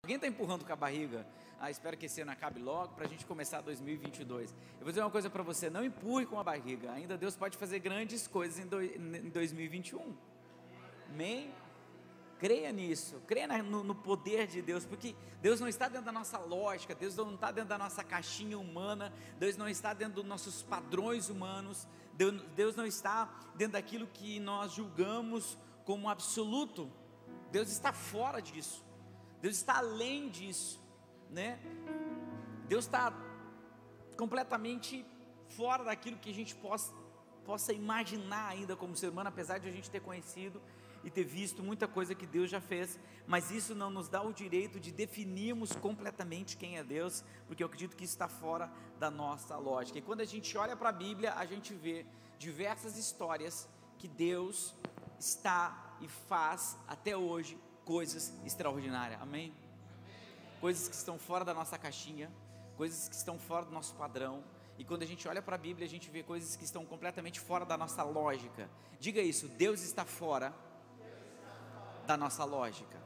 Alguém está empurrando com a barriga? Espero que esse ano acabe logo para a gente começar 2022. Eu vou dizer uma coisa para você: não empurre com a barriga. Ainda Deus pode fazer grandes coisas em 2021. Amém? Creia nisso, creia no poder de Deus, porque Deus não está dentro da nossa lógica, Deus não está dentro da nossa caixinha humana, Deus não está dentro dos nossos padrões humanos, Deus não está dentro daquilo que nós julgamos como absoluto. Deus está fora disso, Deus está além disso, né? Deus está completamente fora daquilo que a gente possa imaginar ainda como ser humano, apesar de a gente ter conhecido e ter visto muita coisa que Deus já fez, mas isso não nos dá o direito de definirmos completamente quem é Deus, porque eu acredito que isso está fora da nossa lógica. E quando a gente olha para a Bíblia, a gente vê diversas histórias que Deus está e faz até hoje coisas extraordinárias, amém? Coisas que estão fora da nossa caixinha, coisas que estão fora do nosso padrão. E quando a gente olha para a Bíblia, a gente vê coisas que estão completamente fora da nossa lógica. Diga isso: Deus está fora da nossa lógica.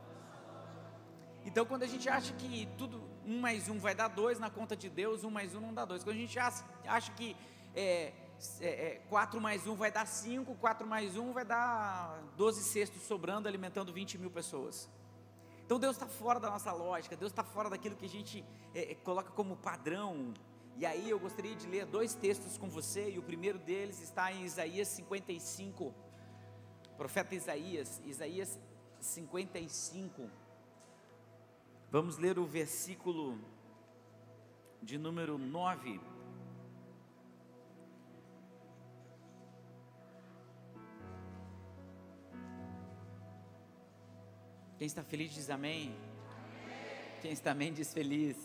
Então, quando a gente acha que tudo 1 mais 1 vai dar 2 na conta de Deus, 1 mais 1 não dá 2. Quando a gente acha que 4 mais 1 vai dar 5, 4 mais 1 vai dar 12 cestos sobrando, alimentando 20 mil pessoas. Então Deus está fora da nossa lógica, Deus está fora daquilo que a gente coloca como padrão. E aí eu gostaria de ler 2 textos com você, e o primeiro deles está em Isaías 55, profeta Isaías 55, vamos ler o versículo de número 9. Quem está feliz diz amém. Quem está amém diz feliz.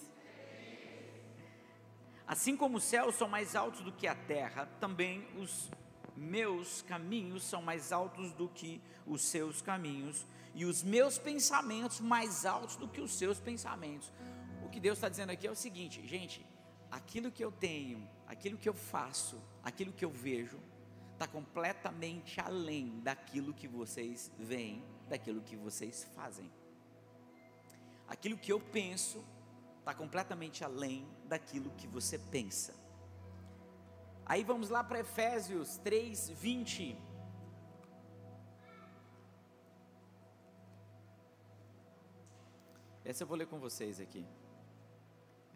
Assim como os céus são mais altos do que a terra, também os meus caminhos são mais altos do que os seus caminhos, e os meus pensamentos mais altos do que os seus pensamentos. O que Deus está dizendo aqui é o seguinte, gente: aquilo que eu tenho, aquilo que eu faço, aquilo que eu vejo, está completamente além daquilo que vocês veem, daquilo que vocês fazem. Aquilo que eu penso está completamente além daquilo que você pensa. Aí vamos lá para Efésios 3:20. Essa eu vou ler com vocês aqui.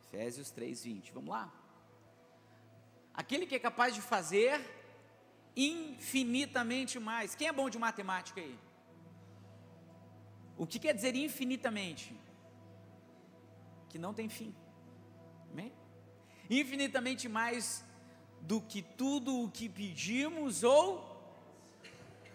Efésios 3:20, vamos lá. Aquele que é capaz de fazer infinitamente mais. Quem é bom de matemática aí? O que quer dizer infinitamente? Que não tem fim. Amém? Infinitamente mais do que tudo o que pedimos, ou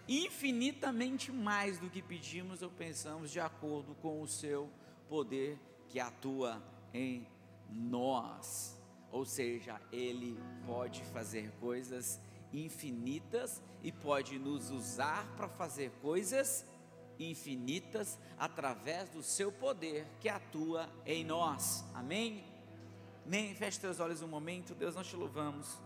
infinitamente mais do que pedimos ou pensamos, de acordo com o seu poder que atua em nós. Ou seja, Ele pode fazer coisas infinitas e pode nos usar para fazer coisas infinitas através do seu poder que atua em nós. Amém? Amém? Feche teus olhos um momento. Deus, nós te louvamos.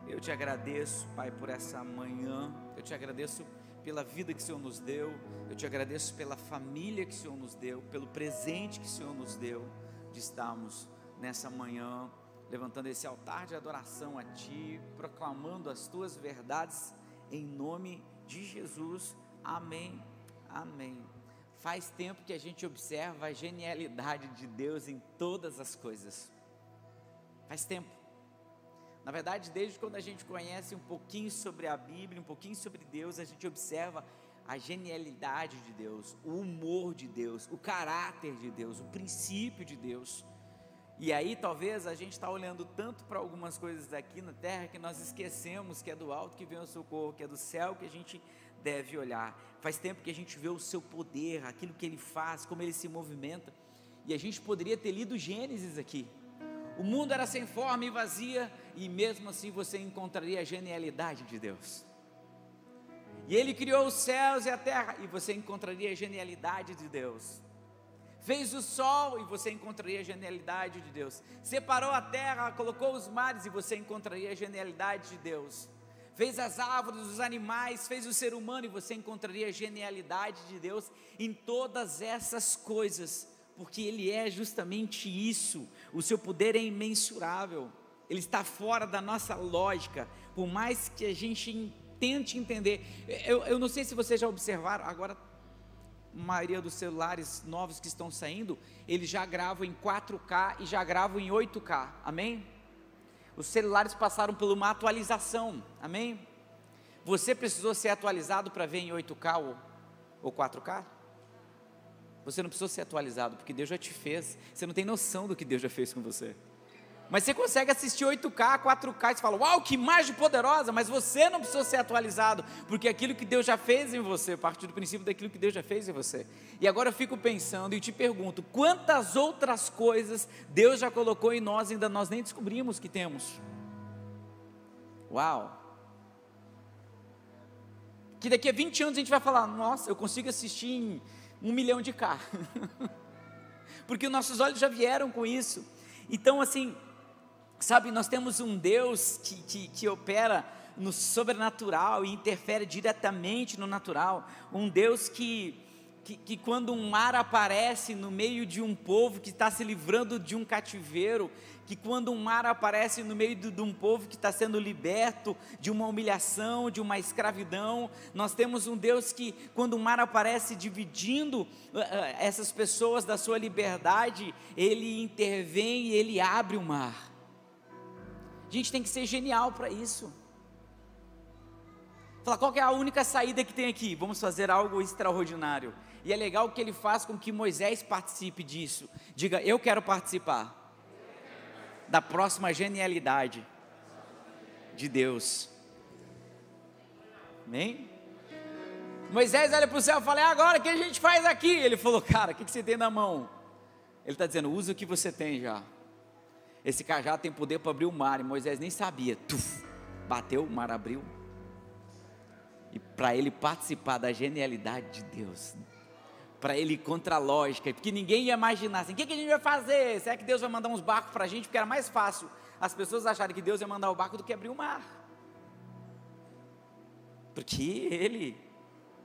Eu te agradeço, Pai, por essa manhã. Eu te agradeço pela vida que o Senhor nos deu. Eu te agradeço pela família que o Senhor nos deu, pelo presente que o Senhor nos deu, de estarmos nessa manhã levantando esse altar de adoração a Ti, proclamando as Tuas verdades, em nome de Jesus. Amém, amém. Faz tempo que a gente observa a genialidade de Deus em todas as coisas. Faz tempo. Na verdade, desde quando a gente conhece um pouquinho sobre a Bíblia, um pouquinho sobre Deus, a gente observa a genialidade de Deus, o humor de Deus, o caráter de Deus, o princípio de Deus. E aí talvez a gente está olhando tanto para algumas coisas daqui na terra, que nós esquecemos que é do alto que vem o socorro, que é do céu que a gente deve olhar. Faz tempo que a gente vê o seu poder, aquilo que Ele faz, como Ele se movimenta, e a gente poderia ter lido Gênesis aqui. O mundo era sem forma e vazia, e mesmo assim você encontraria a genialidade de Deus. E Ele criou os céus e a terra, e você encontraria a genialidade de Deus. Fez o sol, e você encontraria a genialidade de Deus. Separou a terra, colocou os mares, e você encontraria a genialidade de Deus. Fez as árvores, os animais, fez o ser humano, e você encontraria a genialidade de Deus em todas essas coisas, porque Ele é justamente isso. O seu poder é imensurável, Ele está fora da nossa lógica, por mais que a gente tente entender. Eu não sei se vocês já observaram, agora a maioria dos celulares novos que estão saindo, eles já gravam em 4K e já gravam em 8K, amém? Os celulares passaram por uma atualização, amém? Você precisou ser atualizado para ver em 8K ou 4K? Você não precisou ser atualizado, porque Deus já te fez. Você não tem noção do que Deus já fez com você. Mas você consegue assistir 8K, 4K, e você fala, uau, que imagem poderosa, mas você não precisou ser atualizado, porque aquilo que Deus já fez em você, parte do princípio daquilo que Deus já fez em você. E agora eu fico pensando e te pergunto, quantas outras coisas Deus já colocou em nós, ainda nós nem descobrimos que temos? Uau! Que daqui a 20 anos a gente vai falar, nossa, eu consigo assistir em 1 milhão de K, porque nossos olhos já vieram com isso. Então assim, sabe, nós temos um Deus que opera no sobrenatural e interfere diretamente no natural, um Deus que quando um mar aparece no meio de um povo que está se livrando de um cativeiro, que quando um mar aparece no meio de um povo que está sendo liberto de uma humilhação, de uma escravidão, nós temos um Deus que quando o mar aparece dividindo essas pessoas da sua liberdade, Ele intervém e Ele abre o mar. A gente tem que ser genial para isso. Fala, qual que é a única saída que tem aqui? Vamos fazer algo extraordinário. E é legal que Ele faz com que Moisés participe disso. Diga, eu quero participar da próxima genialidade de Deus. Amém? Moisés olha para o céu e fala, agora o que a gente faz aqui? Ele falou, cara, o que você tem na mão? Ele está dizendo, usa o que você tem já. Esse cajado tem poder para abrir o mar, e Moisés nem sabia. Bateu, o mar abriu. E para ele participar da genialidade de Deus, para ele ir contra a lógica, porque ninguém ia imaginar assim, o que a gente vai fazer? Será que Deus vai mandar uns barcos para a gente? Porque era mais fácil as pessoas acharem que Deus ia mandar o barco do que abrir o mar, porque Ele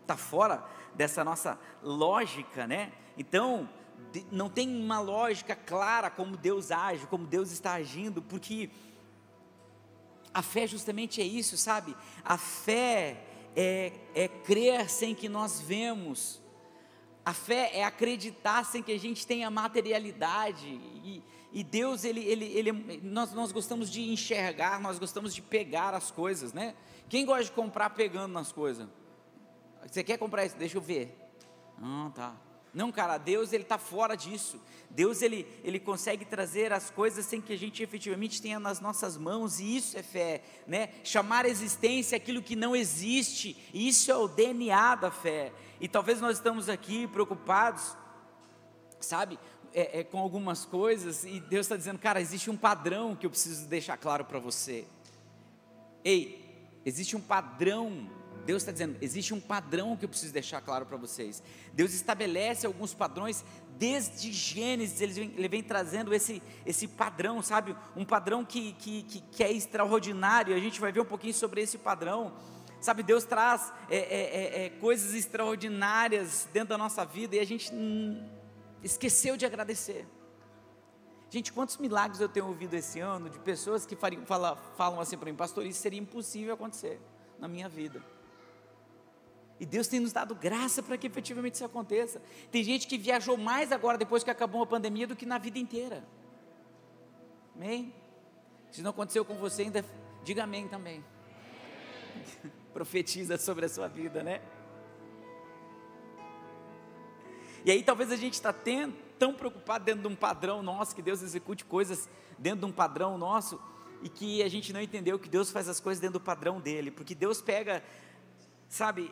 está fora dessa nossa lógica, né? Então, não tem uma lógica clara como Deus age, como Deus está agindo, porque a fé justamente é isso, sabe? A fé é crer sem que nós vemos. A fé é acreditar sem que a gente tenha materialidade, e Deus, nós gostamos de enxergar, nós gostamos de pegar as coisas, né? Quem gosta de comprar pegando nas coisas? Você quer comprar isso? Deixa eu ver. Tá. Não, cara, Deus, Ele está fora disso. Deus, Ele consegue trazer as coisas sem que a gente efetivamente tenha nas nossas mãos, e isso é fé, né? Chamar a existência aquilo que não existe, e isso é o DNA da fé. E talvez nós estamos aqui preocupados, sabe, com algumas coisas, e Deus está dizendo, cara, existe um padrão que eu preciso deixar claro para você. Ei, existe um padrão. Deus está dizendo, existe um padrão que eu preciso deixar claro para vocês. Deus estabelece alguns padrões desde Gênesis. Ele vem trazendo esse padrão, sabe, um padrão que é extraordinário. A gente vai ver um pouquinho sobre esse padrão, sabe. Deus traz coisas extraordinárias dentro da nossa vida, e a gente esqueceu de agradecer. Gente, quantos milagres eu tenho ouvido esse ano, de pessoas que falam assim para mim, pastor, isso seria impossível acontecer na minha vida. E Deus tem nos dado graça para que efetivamente isso aconteça. Tem gente que viajou mais agora, depois que acabou a pandemia, do que na vida inteira. Amém? Se não aconteceu com você ainda, diga amém também. Profetiza sobre a sua vida, né? E aí talvez a gente está tão preocupado dentro de um padrão nosso, que Deus execute coisas dentro de um padrão nosso, e que a gente não entendeu que Deus faz as coisas dentro do padrão dele, porque Deus pega, sabe,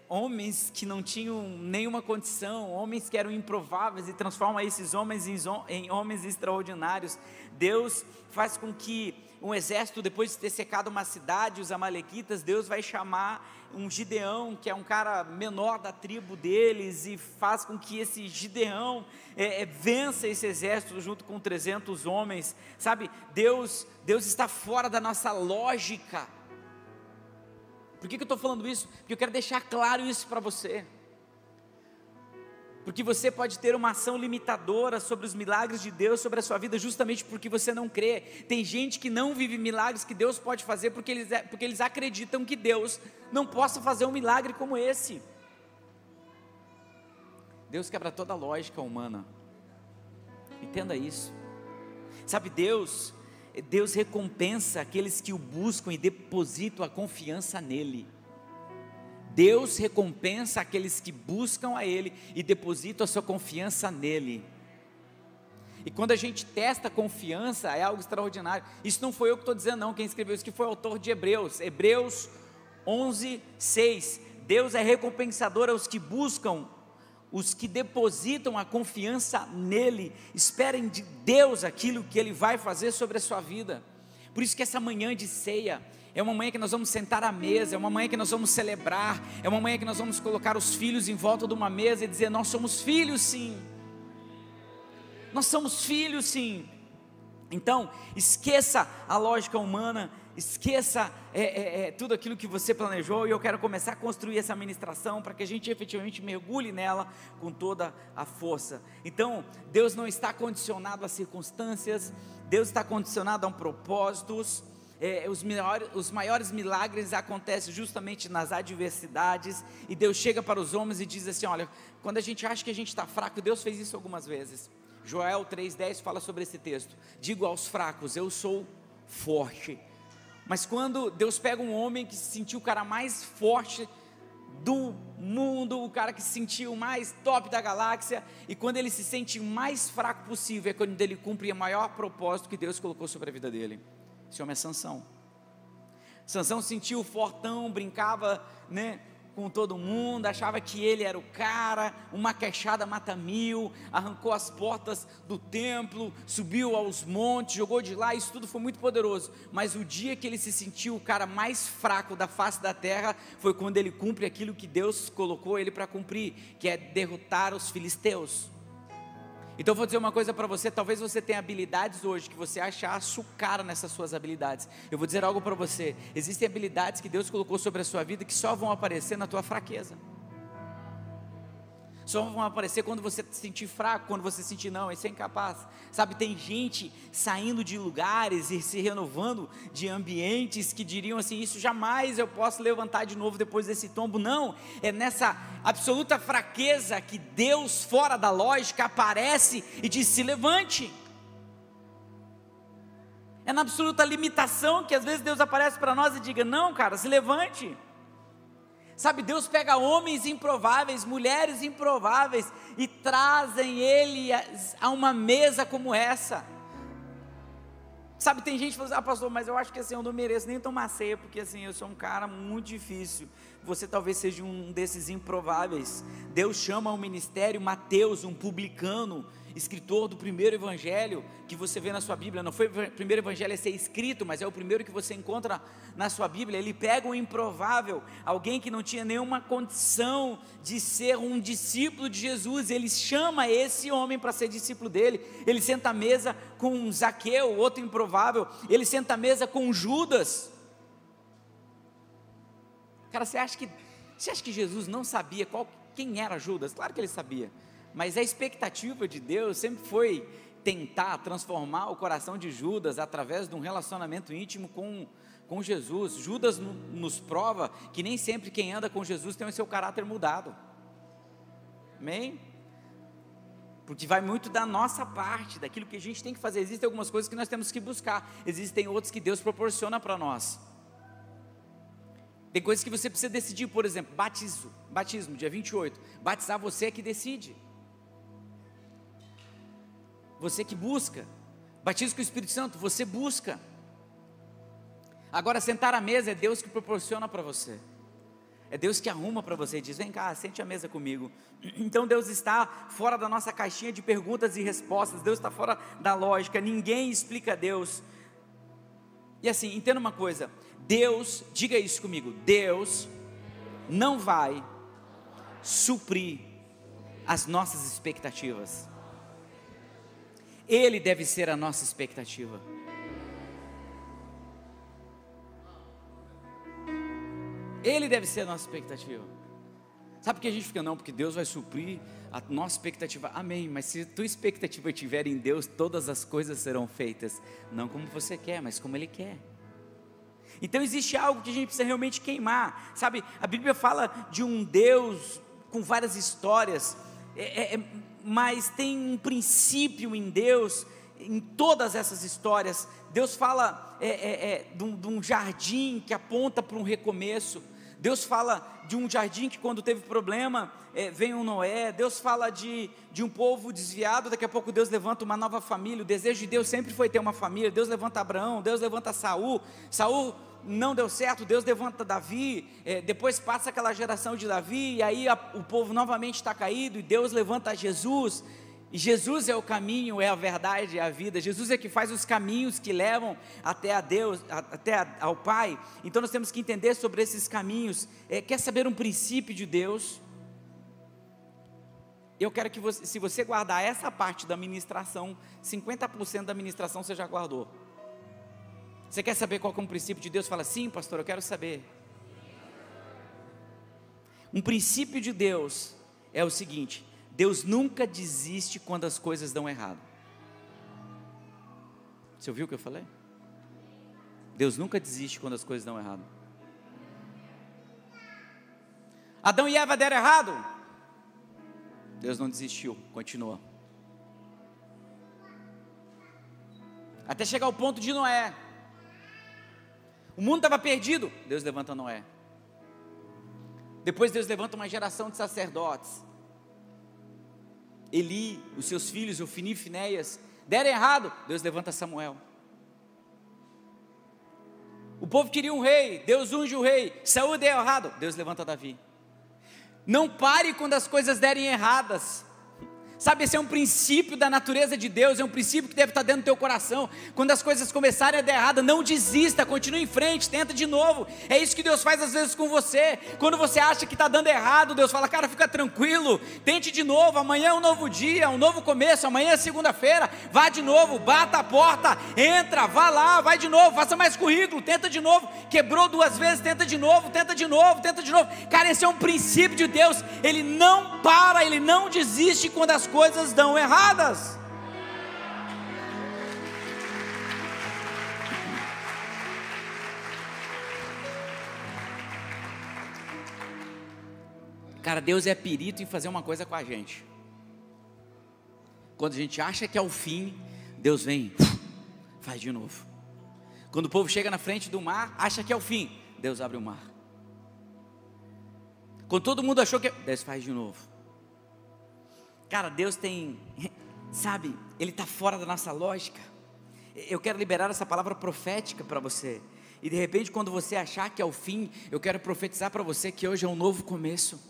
homens que não tinham nenhuma condição, homens que eram improváveis, e transforma esses homens em homens extraordinários. Deus faz com que um exército, depois de ter secado uma cidade, os amalequitas, Deus vai chamar um Gideão, que é um cara menor da tribo deles, e faz com que esse Gideão vença esse exército junto com 300 homens, sabe. Deus está fora da nossa lógica. Por que eu estou falando isso? Porque eu quero deixar claro isso para você. Porque você pode ter uma ação limitadora sobre os milagres de Deus, sobre a sua vida, justamente porque você não crê. Tem gente que não vive milagres que Deus pode fazer, porque eles acreditam que Deus não possa fazer um milagre como esse. Deus quebra toda a lógica humana. Entenda isso. Sabe, Deus recompensa aqueles que o buscam e depositam a confiança nele. Deus recompensa aqueles que buscam a Ele e depositam a sua confiança nele. E quando a gente testa a confiança, é algo extraordinário. Isso não foi eu que estou dizendo não, quem escreveu isso que foi o autor de Hebreus. Hebreus 11:6. Deus é recompensador aos que buscam, os que depositam a confiança nele, esperem de Deus aquilo que Ele vai fazer sobre a sua vida. Por isso que essa manhã de ceia é uma manhã que nós vamos sentar à mesa, é uma manhã que nós vamos celebrar, é uma manhã que nós vamos colocar os filhos em volta de uma mesa e dizer: nós somos filhos sim, nós somos filhos sim. Então, esqueça a lógica humana, esqueça tudo aquilo que você planejou, e eu quero começar a construir essa ministração para que a gente efetivamente mergulhe nela com toda a força. Então, Deus não está condicionado a circunstâncias, Deus está condicionado a propósitos. Os maiores milagres acontecem justamente nas adversidades, e Deus chega para os homens e diz assim: olha, quando a gente acha que a gente está fraco, Deus fez isso algumas vezes. Joel 3:10 fala sobre esse texto: digo aos fracos, eu sou forte. Mas quando Deus pega um homem que se sentiu o cara mais forte do mundo, o cara que se sentiu o mais top da galáxia, e quando ele se sente o mais fraco possível, é quando ele cumpre o maior propósito que Deus colocou sobre a vida dele. Esse homem é Sansão. Sansão sentiu o fortão, brincava, com todo mundo, achava que ele era o cara, uma queixada mata mil, arrancou as portas do templo, subiu aos montes, jogou de lá, isso tudo foi muito poderoso. Mas o dia que ele se sentiu o cara mais fraco da face da terra, foi quando ele cumpre aquilo que Deus colocou ele para cumprir, que é derrotar os filisteus. Então eu vou dizer uma coisa para você: talvez você tenha habilidades hoje que você acha açucara nessas suas habilidades. Eu vou dizer algo para você: existem habilidades que Deus colocou sobre a sua vida que só vão aparecer na tua fraqueza. Só vão aparecer quando você se sentir fraco, quando você sentir não, esse é incapaz. Sabe, tem gente saindo de lugares e se renovando de ambientes que diriam assim: isso jamais eu posso levantar de novo depois desse tombo. Não, é nessa absoluta fraqueza que Deus, fora da lógica, aparece e diz: se levante. É na absoluta limitação que às vezes Deus aparece para nós e diga: não, cara, se levante. Sabe, Deus pega homens improváveis, mulheres improváveis, e trazem ele a uma mesa como essa. Sabe, tem gente que fala assim: ah, pastor, mas eu acho que assim, eu não mereço nem tomar ceia, porque assim, eu sou um cara muito difícil. Você talvez seja um desses improváveis. Deus chama ao ministério Mateus, um publicano, escritor do primeiro evangelho que você vê na sua Bíblia. Não foi o primeiro evangelho a ser escrito, mas é o primeiro que você encontra na sua Bíblia. Ele pega um improvável, alguém que não tinha nenhuma condição de ser um discípulo de Jesus, ele chama esse homem para ser discípulo dele. Ele senta à mesa com Zaqueu, outro improvável. Ele senta à mesa com Judas. Cara, você acha que Jesus não sabia quem era Judas? Claro que ele sabia. Mas a expectativa de Deus sempre foi tentar transformar o coração de Judas através de um relacionamento íntimo com Jesus. Judas nos prova que nem sempre quem anda com Jesus tem o seu caráter mudado. Amém? Porque vai muito da nossa parte, daquilo que a gente tem que fazer. Existem algumas coisas que nós temos que buscar, existem outras que Deus proporciona para nós. Tem coisas que você precisa decidir, por exemplo, batismo, dia 28. Batizar você é que decide. Você que busca. Batismo com o Espírito Santo, você busca. Agora, sentar à mesa é Deus que proporciona para você. É Deus que arruma para você, diz: vem cá, sente à mesa comigo. Então Deus está fora da nossa caixinha de perguntas e respostas. Deus está fora da lógica. Ninguém explica Deus. E assim, entenda uma coisa: Deus, diga isso comigo, Deus não vai suprir as nossas expectativas. Ele deve ser a nossa expectativa. Ele deve ser a nossa expectativa. Sabe por que a gente fica, não, porque Deus vai suprir a nossa expectativa, amém, mas se tua expectativa estiver em Deus, todas as coisas serão feitas, não como você quer, mas como Ele quer. Então existe algo que a gente precisa realmente queimar, sabe, a Bíblia fala de um Deus com várias histórias, mas tem um princípio em Deus, em todas essas histórias. Deus fala de um jardim que aponta para um recomeço. Deus fala de um jardim que quando teve problema, vem um Noé. Deus fala de um povo desviado, daqui a pouco Deus levanta uma nova família. O desejo de Deus sempre foi ter uma família. Deus levanta Abraão, Deus levanta Saul. Saul não deu certo, Deus levanta Davi, depois passa aquela geração de Davi, e aí o povo novamente está caído, e Deus levanta Jesus. E Jesus é o caminho, é a verdade, é a vida. Jesus é que faz os caminhos que levam até a Deus, ao Pai. Então nós temos que entender sobre esses caminhos. Quer saber um princípio de Deus? Eu quero que você, se você guardar essa parte da ministração, 50% da ministração você já guardou. Você quer saber qual que é um princípio de Deus? Fala, sim, pastor, eu quero saber. Um princípio de Deus é o seguinte: Deus nunca desiste quando as coisas dão errado. Você ouviu o que eu falei? Deus nunca desiste quando as coisas dão errado. Adão e Eva deram errado, Deus não desistiu, continua. Até chegar ao ponto de Noé. O mundo estava perdido, Deus levanta Noé. Depois Deus levanta uma geração de sacerdotes. Eli, os seus filhos, Ofni e Finéias, deram errado, Deus levanta Samuel. O povo queria um rei, Deus unge o rei. Saúl deu errado, Deus levanta Davi. Não pare quando as coisas derem erradas. Sabe, esse é um princípio da natureza de Deus, é um princípio que deve estar dentro do teu coração. Quando as coisas começarem a dar errado, não desista, continue em frente, tenta de novo. É isso que Deus faz às vezes com você. Quando você acha que está dando errado, Deus fala, cara, fica tranquilo, tente de novo, amanhã é um novo dia, um novo começo, amanhã é segunda-feira, vá de novo, bata a porta, entra, vá lá, vai de novo, faça mais currículo, tenta de novo, quebrou 2 vezes, tenta de novo, tenta de novo, tenta de novo. Cara, esse é um princípio de Deus, Ele não para, Ele não desiste quando as coisas dão erradas. Cara, Deus é perito em fazer uma coisa com a gente. Quando a gente acha que é o fim, Deus vem, faz de novo. Quando o povo chega na frente do mar, acha que é o fim, Deus abre o mar. Quando todo mundo achou que Deus faz de novo. Cara, Deus tem, sabe, Ele está fora da nossa lógica. Eu quero liberar essa palavra profética para você. E de repente, quando você achar que é o fim, eu quero profetizar para você que hoje é um novo começo.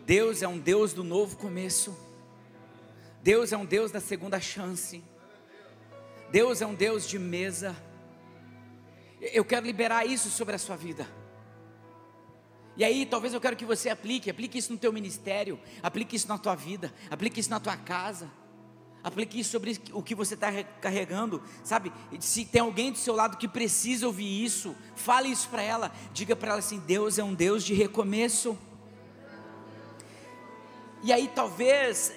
Deus é um Deus do novo começo. Deus é um Deus da segunda chance. Deus é um Deus de mesa. Eu quero liberar isso sobre a sua vida. E aí, talvez eu quero que você aplique isso no teu ministério, aplique isso na tua vida, aplique isso na tua casa, aplique isso sobre o que você está carregando, sabe? Se tem alguém do seu lado que precisa ouvir isso, fale isso para ela, diga para ela assim, Deus é um Deus de recomeço. E aí talvez,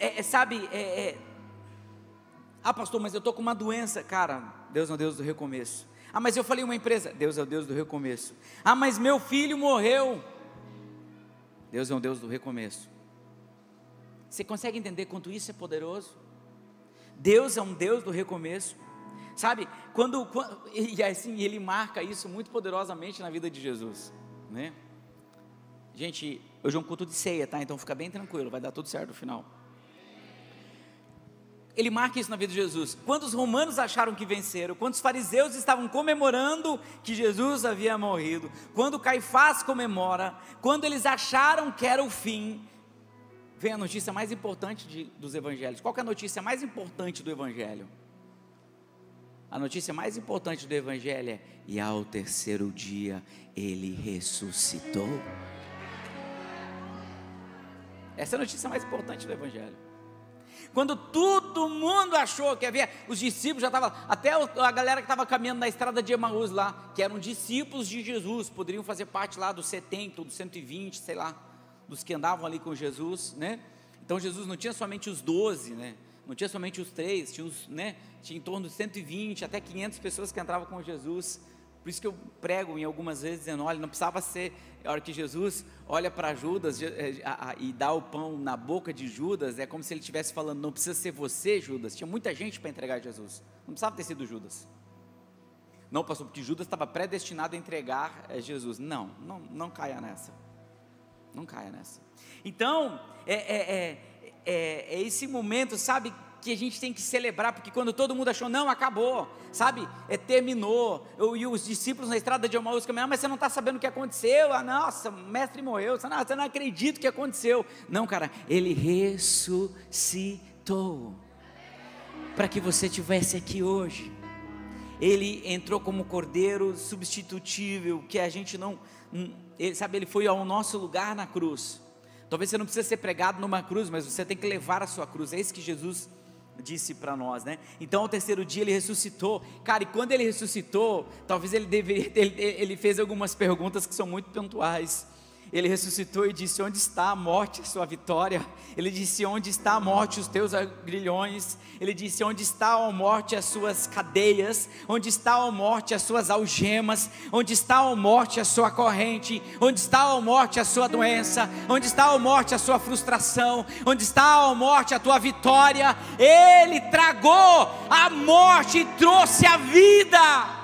ah pastor, mas eu estou com uma doença. Cara, Deus é um Deus do recomeço. Ah, mas eu falei uma empresa, Deus é o Deus do recomeço. Ah, mas meu filho morreu, Deus é um Deus do recomeço. Você consegue entender quanto isso é poderoso? Deus é um Deus do recomeço. Sabe, e assim, Ele marca isso muito poderosamente na vida de Jesus, né? Gente, hoje é um culto de ceia, tá? Então fica bem tranquilo, vai dar tudo certo no final. Ele marca isso na vida de Jesus. Quando os romanos acharam que venceram, quando os fariseus estavam comemorando que Jesus havia morrido, quando Caifás comemora, quando eles acharam que era o fim, vem a notícia mais importante dos evangelhos. Qual que é a notícia mais importante do evangelho? A notícia mais importante do evangelho é: e ao terceiro dia ele ressuscitou. Essa é a notícia mais importante do evangelho. Quando todo mundo achou que havia, os discípulos já estavam, até a galera que estava caminhando na estrada de Emaús lá, que eram discípulos de Jesus, poderiam fazer parte lá do 70, do 120, sei lá, dos que andavam ali com Jesus, né? Então Jesus não tinha somente os 12, né? Não tinha somente os 3, tinha, tinha em torno de 120 até 500 pessoas que entravam com Jesus. Por isso que eu prego em algumas vezes dizendo, olha, não precisava ser, a hora que Jesus olha para Judas e dá o pão na boca de Judas, é como se ele estivesse falando, não precisa ser você, Judas. Tinha muita gente para entregar Jesus, não precisava ter sido Judas. Não, pastor, porque Judas estava predestinado a entregar Jesus. Não caia nessa. Não caia nessa. Então, é esse momento, sabe, que a gente tem que celebrar, porque quando todo mundo achou, não, acabou, sabe, terminou, e os discípulos na estrada de Emaús caminhando, mas você não está sabendo o que aconteceu, nossa, o mestre morreu, você não acredita o que aconteceu. Não, cara, ele ressuscitou, para que você estivesse aqui hoje. Ele entrou como cordeiro substitutível, que a gente não, ele foi ao nosso lugar na cruz. Talvez você não precise ser pregado numa cruz, mas você tem que levar a sua cruz. É isso que Jesus disse para nós, né? Então ao terceiro dia ele ressuscitou, cara, e quando ele ressuscitou, talvez ele fez algumas perguntas que são muito pontuais. Ele ressuscitou e disse, onde está a morte, a sua vitória? Ele disse, onde está a morte, os teus grilhões? Ele disse, onde está a morte, as suas cadeias? Onde está a morte, as suas algemas? Onde está a morte, a sua corrente? Onde está a morte, a sua doença? Onde está a morte, a sua frustração? Onde está a morte, a tua vitória? Ele tragou a morte e trouxe a vida.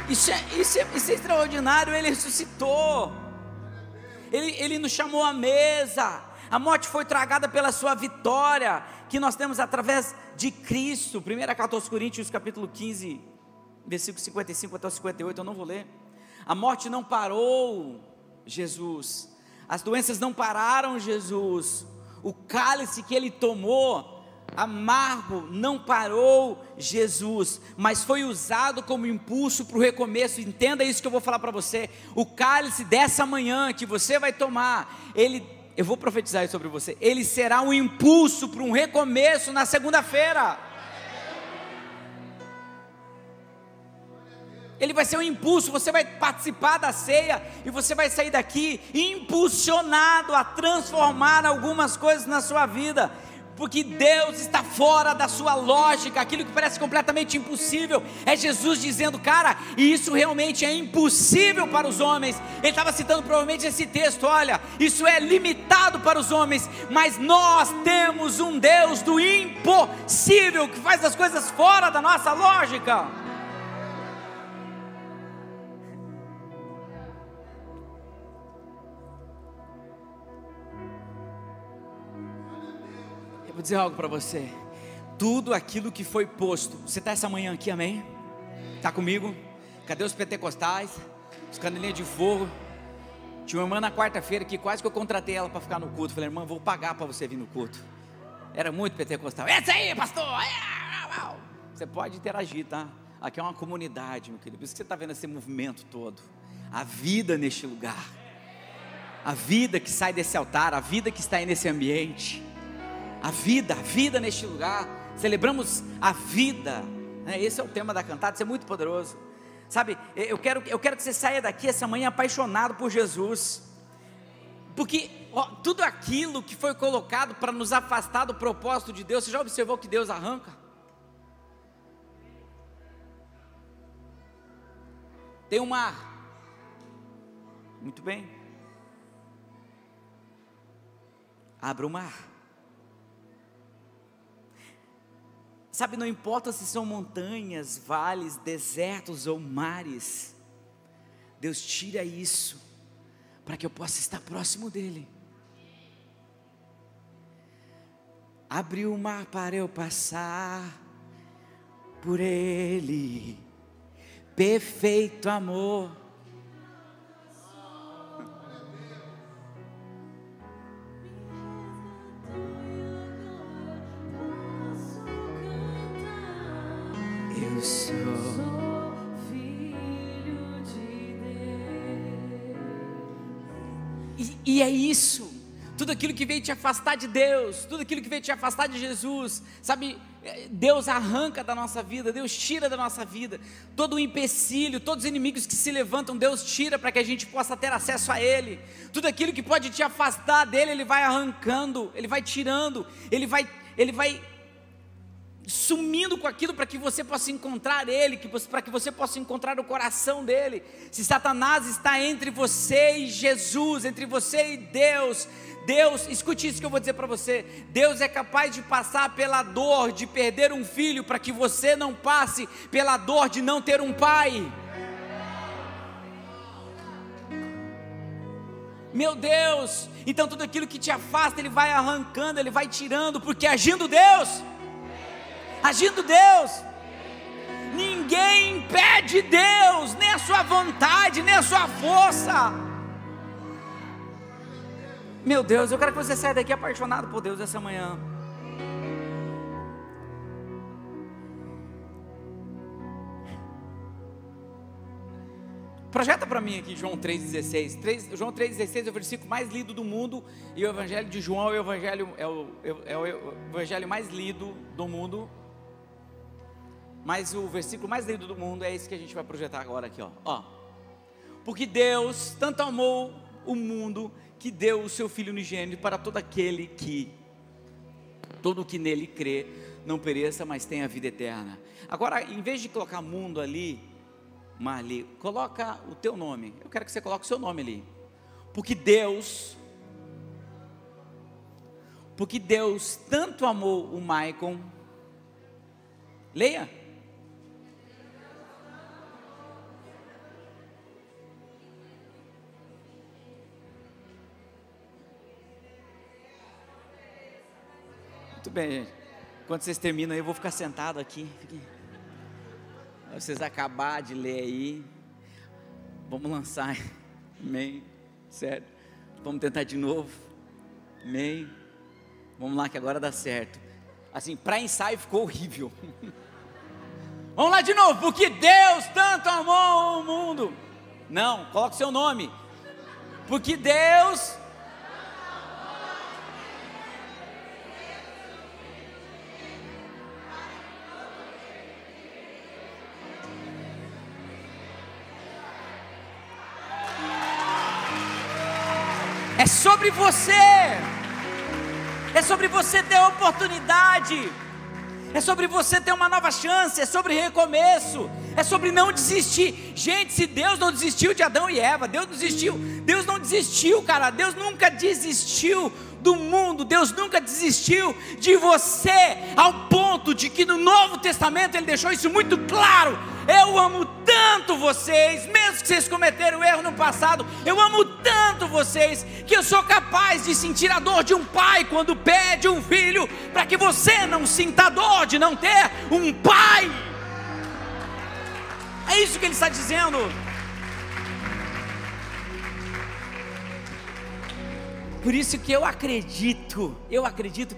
Isso é extraordinário. Ele ressuscitou, ele nos chamou à mesa, a morte foi tragada pela sua vitória, que nós temos através de Cristo. 1 Coríntios capítulo 15, versículo 55 até o 58, eu não vou ler. A morte não parou Jesus, as doenças não pararam Jesus, o cálice que ele tomou, amargo, não parou Jesus, mas foi usado como impulso para o recomeço. Entenda isso que eu vou falar para você. O cálice dessa manhã que você vai tomar, eu vou profetizar isso sobre você, ele será um impulso para um recomeço na segunda-feira. Ele vai ser um impulso, você vai participar da ceia e você vai sair daqui impulsionado a transformar algumas coisas na sua vida, porque Deus está fora da sua lógica. Aquilo que parece completamente impossível, é Jesus dizendo, cara, e isso realmente é impossível para os homens. Ele estava citando provavelmente esse texto, olha, isso é limitado para os homens, mas nós temos um Deus do impossível, que faz as coisas fora da nossa lógica. Vou dizer algo para você, tudo aquilo que foi posto, você está essa manhã aqui, amém? Está comigo? Cadê os pentecostais, os canelinhas de fogo? Tinha uma irmã na quarta-feira que quase que eu contratei ela para ficar no culto. Falei, irmã, vou pagar para você vir no culto. Era muito pentecostal. Essa aí, pastor! Você pode interagir, tá? Aqui é uma comunidade, meu querido. Por isso que você está vendo esse movimento todo. A vida neste lugar, a vida que sai desse altar, a vida que está aí nesse ambiente, a vida neste lugar. Celebramos a vida, né? Esse é o tema da cantada, isso é muito poderoso. Sabe, eu quero que você saia daqui essa manhã apaixonado por Jesus, porque tudo aquilo que foi colocado para nos afastar do propósito de Deus, você já observou que Deus arranca? Tem um mar, muito bem, abra o mar. Sabe, não importa se são montanhas, vales, desertos ou mares, Deus tira isso, para que eu possa estar próximo dEle. Abre o mar para eu passar por Ele, perfeito amor. Eu sou filho de Deus. E é isso. Tudo aquilo que veio te afastar de Deus, tudo aquilo que veio te afastar de Jesus, sabe, Deus arranca da nossa vida, Deus tira da nossa vida todo o empecilho, todos os inimigos que se levantam, Deus tira para que a gente possa ter acesso a Ele. Tudo aquilo que pode te afastar dEle, Ele vai arrancando, Ele vai tirando, Ele vai sumindo com aquilo para que você possa encontrar Ele, para que você possa encontrar o coração dEle. Se Satanás está entre você e Jesus, entre você e Deus, escute isso que eu vou dizer para você: Deus é capaz de passar pela dor de perder um filho, para que você não passe pela dor de não ter um pai. Meu Deus, então tudo aquilo que te afasta, Ele vai arrancando, Ele vai tirando, porque agindo Deus, ninguém impede Deus, nem a sua vontade, nem a sua força. Meu Deus, eu quero que você saia daqui apaixonado por Deus essa manhã. Projeta para mim aqui João 3,16. João 3,16 é o versículo mais lido do mundo, e o Evangelho de João é o evangelho mais lido do mundo. Mas o versículo mais lido do mundo é esse que a gente vai projetar agora aqui, ó. Porque Deus tanto amou o mundo, que deu o seu Filho unigênito, para todo que nele crê, não pereça, mas tenha vida eterna. Agora, em vez de colocar mundo ali, Marli, coloca o teu nome. Eu quero que você coloque o seu nome ali. Porque Deus tanto amou o Maicon. Leia. Muito bem, gente. Quando vocês terminam, eu vou ficar sentado aqui. Vocês acabar de ler aí. Vamos lançar. Amém. Certo. Vamos tentar de novo. Amém. Vamos lá que agora dá certo. Assim, para ensaio ficou horrível. Vamos lá de novo. Porque Deus tanto amou o mundo. Não, coloque seu nome. Porque Deus... É sobre você ter oportunidade, é sobre você ter uma nova chance, é sobre recomeço, é sobre não desistir. Gente, se Deus não desistiu de Adão e Eva, Deus não desistiu, cara. Deus nunca desistiu do mundo, Deus nunca desistiu de você, ao ponto de que no Novo Testamento Ele deixou isso muito claro. Eu amo tanto vocês, mesmo que vocês cometeram erro no passado, eu amo tanto vocês, que eu sou capaz de sentir a dor de um pai quando pede um filho, para que você não sinta a dor de não ter um pai. É isso que Ele está dizendo. Por isso que eu acredito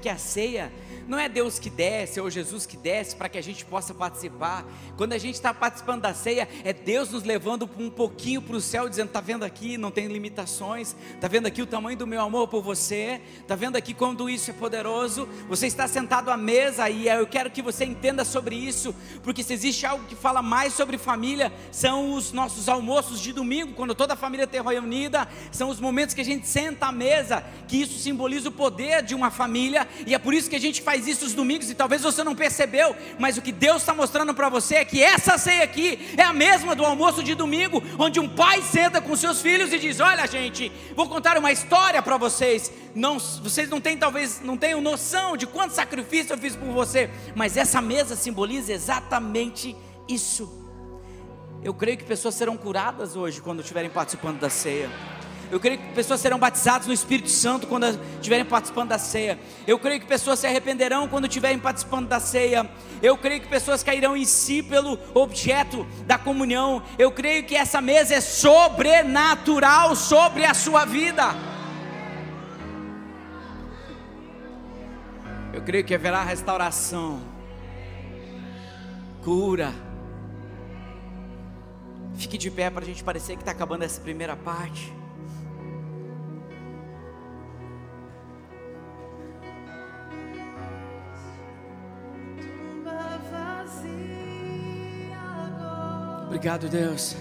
que a ceia não é Deus que desce, ou Jesus que desce para que a gente possa participar. Quando a gente está participando da ceia, é Deus nos levando um pouquinho para o céu, dizendo: está vendo aqui, não tem limitações, está vendo aqui o tamanho do meu amor por você, está vendo aqui como isso é poderoso. Você está sentado à mesa, e eu quero que você entenda sobre isso, porque se existe algo que fala mais sobre família, são os nossos almoços de domingo, quando toda a família está reunida, são os momentos que a gente senta à mesa, que isso simboliza o poder de uma família, e é por isso que a gente faz isso os domingos. E talvez você não percebeu, mas o que Deus está mostrando para você é que essa ceia aqui é a mesma do almoço de domingo, onde um pai senta com seus filhos e diz: olha, gente, vou contar uma história para vocês. Vocês talvez não tenham noção de quanto sacrifício eu fiz por você, mas essa mesa simboliza exatamente isso. Eu creio que pessoas serão curadas hoje quando estiverem participando da ceia. Eu creio que pessoas serão batizadas no Espírito Santo quando estiverem participando da ceia. Eu creio que pessoas se arrependerão quando estiverem participando da ceia. Eu creio que pessoas cairão em si pelo objeto da comunhão. Eu creio que essa mesa é sobrenatural sobre a sua vida. Eu creio que haverá restauração, cura. Fique de pé para a gente parecer que está acabando essa primeira parte. Obrigado, Deus.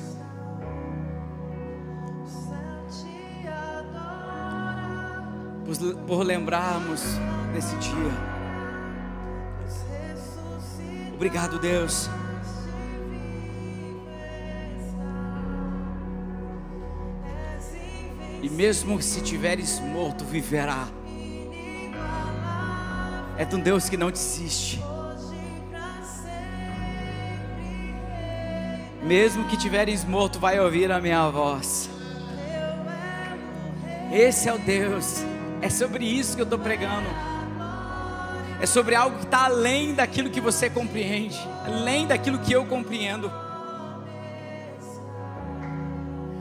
Por lembrarmos desse dia. Obrigado, Deus. E mesmo que se tiveres morto, viverá. É de um Deus que não desiste. Mesmo que tiveres morto, vai ouvir a minha voz. Esse é o Deus. É sobre isso que eu estou pregando. É sobre algo que está além daquilo que você compreende, além daquilo que eu compreendo.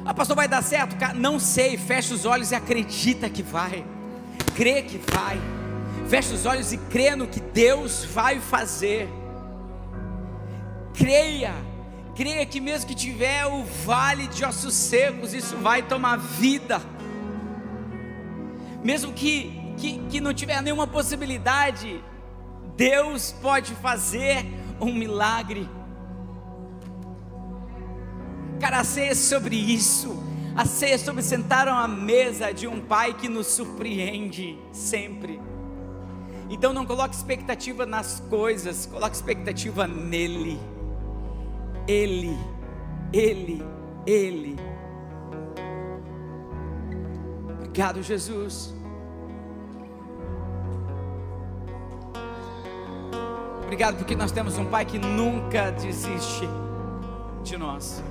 Ah, pastor, vai dar certo? Não sei. Fecha os olhos e acredita que vai. Crê que vai. Fecha os olhos e crê no que Deus vai fazer. Creia. Creia que mesmo que tiver o vale de ossos secos, isso vai tomar vida. Mesmo que não tiver nenhuma possibilidade, Deus pode fazer um milagre. Cara, a ceia é sobre isso. A ceia é sobre sentar à mesa de um Pai que nos surpreende sempre. Então não coloque expectativa nas coisas, coloque expectativa nele. Ele. Obrigado, Jesus. Obrigado porque nós temos um Pai que nunca desiste de nós.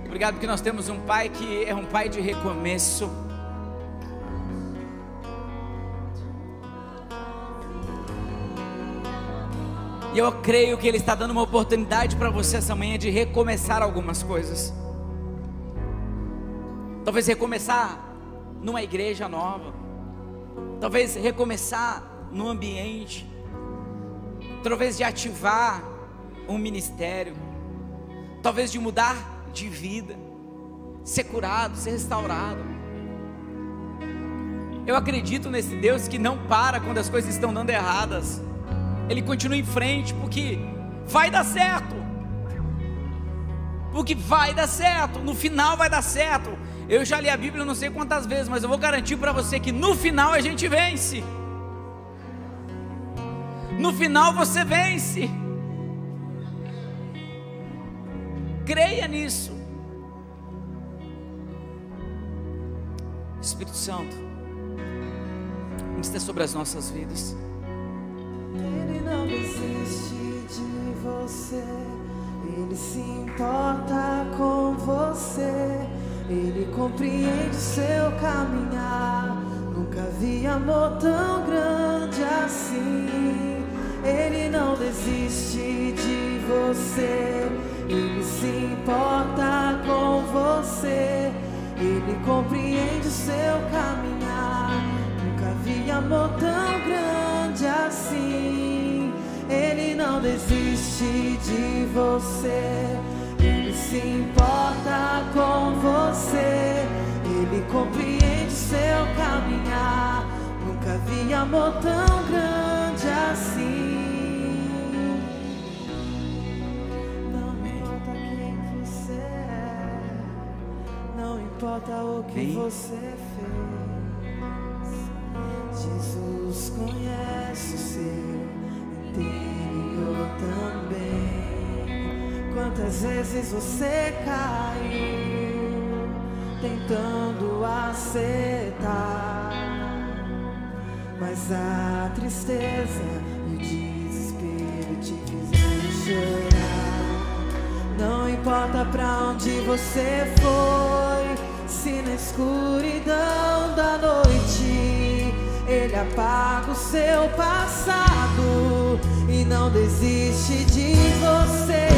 Obrigado porque nós temos um Pai que é um Pai de recomeço. E eu creio que Ele está dando uma oportunidade para você essa manhã de recomeçar algumas coisas. Talvez recomeçar numa igreja nova. Talvez recomeçar num ambiente. Talvez de ativar um ministério. Talvez de mudar de vida. Ser curado, ser restaurado. Eu acredito nesse Deus que não para quando as coisas estão dando erradas. Ele continua em frente, porque vai dar certo. Porque vai dar certo, no final vai dar certo. Eu já li a Bíblia não sei quantas vezes, mas eu vou garantir para você que no final a gente vence. No final você vence. Creia nisso. Espírito Santo, está sobre as nossas vidas. Ele não desiste de você, Ele se importa com você, Ele compreende seu caminhar. Nunca vi amor tão grande assim. Ele não desiste de você, Ele se importa com você, Ele compreende seu caminhar. Nunca vi amor tão grande assim. Ele não desiste de você, Ele se importa com você, Ele compreende seu caminhar. Nunca vi amor tão grande assim. Não importa quem você é, não importa o que você fez, Jesus conhece o seu interior também. Quantas vezes você caiu tentando acertar, mas a tristeza e o desespero te fizeram chorar. Não importa pra onde você foi, se na escuridão da noite Ele apaga o seu passado e não desiste de você.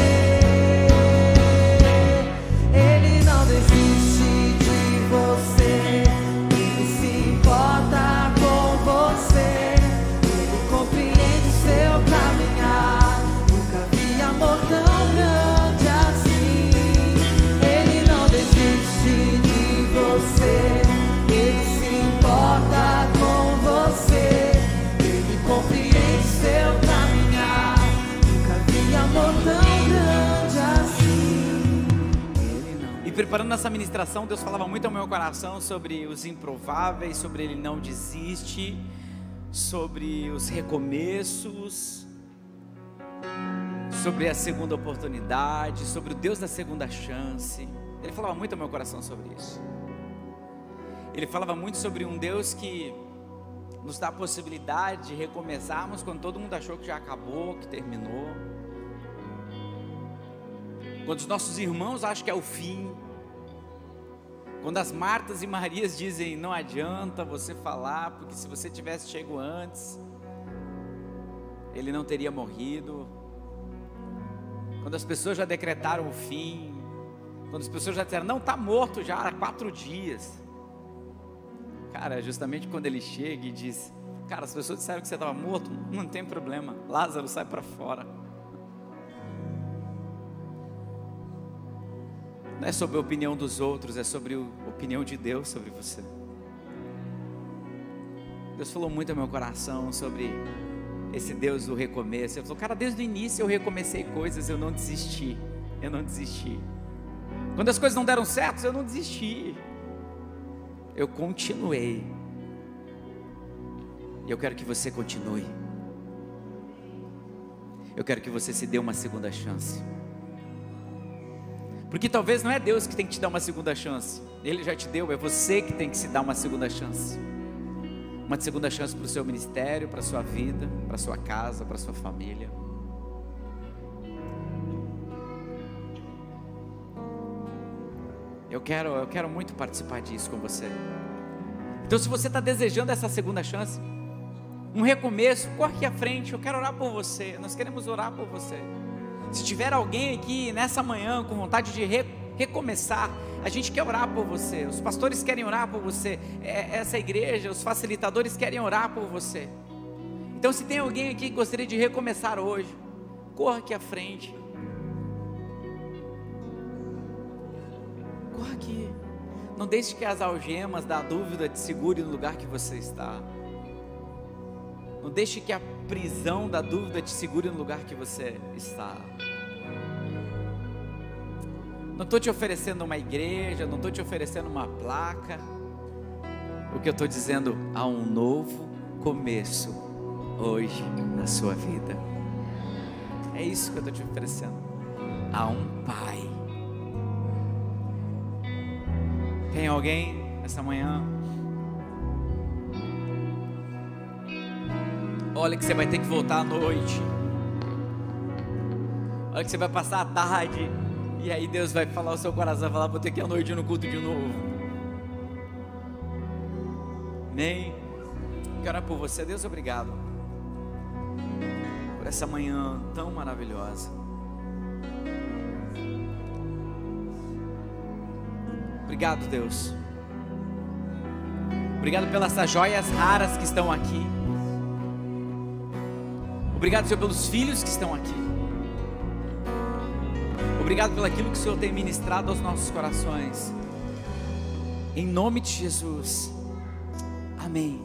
Ele não desiste de você, Ele se importa com você, Ele compreende seu caminhar. Nunca vi amor tão grande assim. Ele não desiste de você, Ele se importa com você, Ele compreende seu caminhar. Nunca vi amor Preparando essa ministração, Deus falava muito ao meu coração sobre os improváveis, sobre Ele não desiste, sobre os recomeços, sobre a segunda oportunidade, sobre o Deus da segunda chance. Ele falava muito ao meu coração sobre isso. Ele falava muito sobre um Deus que nos dá a possibilidade de recomeçarmos quando todo mundo achou que já acabou, que terminou. Quando os nossos irmãos acham que é o fim. Quando as Martas e Marias dizem, não adianta você falar, porque se você tivesse chego antes, ele não teria morrido. Quando as pessoas já decretaram o fim, quando as pessoas já disseram, não, está morto já há 4 dias. Cara, justamente quando ele chega e diz, cara, as pessoas disseram que você estava morto, não tem problema, Lázaro sai para fora. Não é sobre a opinião dos outros, é sobre a opinião de Deus sobre você. Deus falou muito ao meu coração sobre esse Deus do recomeço. Ele falou, cara, desde o início eu recomecei coisas, eu não desisti. Quando as coisas não deram certo, eu não desisti. Eu continuei. E eu quero que você continue. Eu quero que você se dê uma segunda chance. Porque talvez não é Deus que tem que te dar uma segunda chance. Ele já te deu, é você que tem que se dar uma segunda chance. Uma segunda chance para o seu ministério, para a sua vida, para a sua casa, para a sua família. Eu quero muito participar disso com você. Então se você está desejando essa segunda chance, um recomeço, corre aqui à frente, eu quero orar por você. Nós queremos orar por você. Se tiver alguém aqui nessa manhã com vontade de recomeçar, a gente quer orar por você. Os pastores querem orar por você. Essa igreja, os facilitadores querem orar por você. Então se tem alguém aqui que gostaria de recomeçar hoje, corra aqui à frente. Corra aqui. Não deixe que as algemas da dúvida te segurem no lugar que você está. Não deixe que a prisão da dúvida te segure no lugar que você está. Não estou te oferecendo uma igreja, não estou te oferecendo uma placa. O que eu estou dizendo, há um novo começo hoje na sua vida. É isso que eu estou te oferecendo. Há um Pai. Tem alguém essa manhã? Olha que você vai ter que voltar à noite. Olha que você vai passar a tarde. E aí Deus vai falar ao seu coração, vai falar, vou ter que ir à noite no culto de novo. Amém? Quero orar por você. Deus, obrigado por essa manhã tão maravilhosa. Obrigado, Deus. Obrigado pelas joias raras que estão aqui. Obrigado, Senhor, pelos filhos que estão aqui. Obrigado pelo aquilo que o Senhor tem ministrado aos nossos corações. Em nome de Jesus. Amém.